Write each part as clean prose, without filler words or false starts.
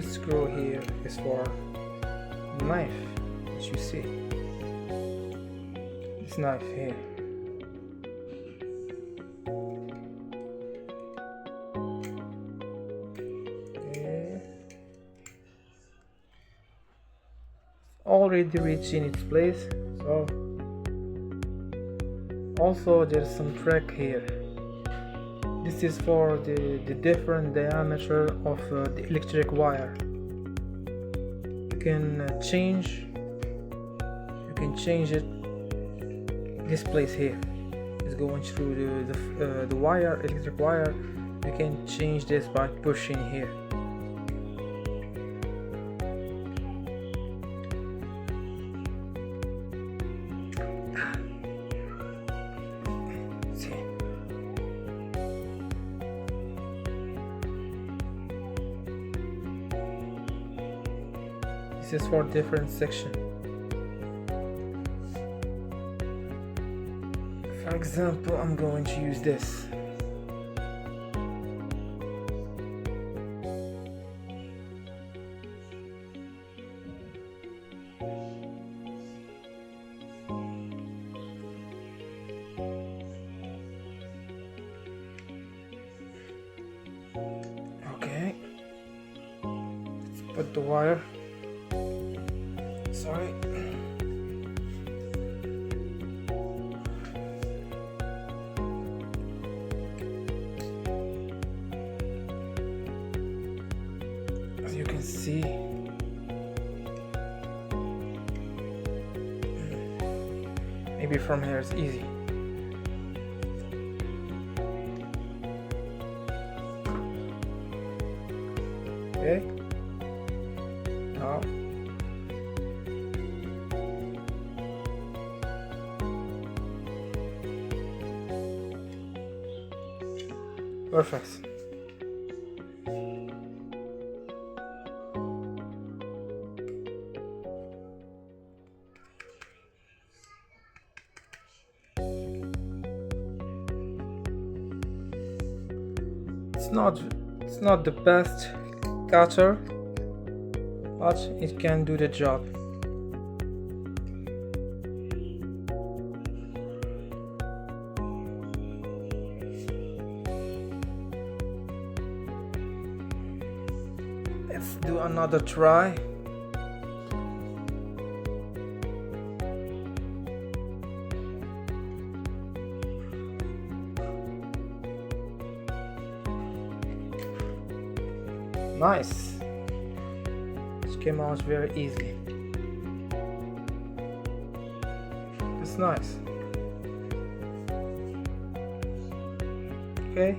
this screw here is for knife, as you see. This knife here. Okay. Already reaching its place. So also there's some track here. This is for the different diameter of the electric wire. You can change it. This place here is going through the wire, electric wire. You can change this by pushing here. This is for different section. For example, I'm going to use this. Okay. Let's put the wire. Sorry. As you can see, maybe from here it's easy. Okay. Now perfect. It's not the best cutter, but it can do the job. Let's do another try. Nice. It came out very easily. It's nice. Okay.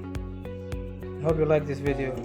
I hope you like this video.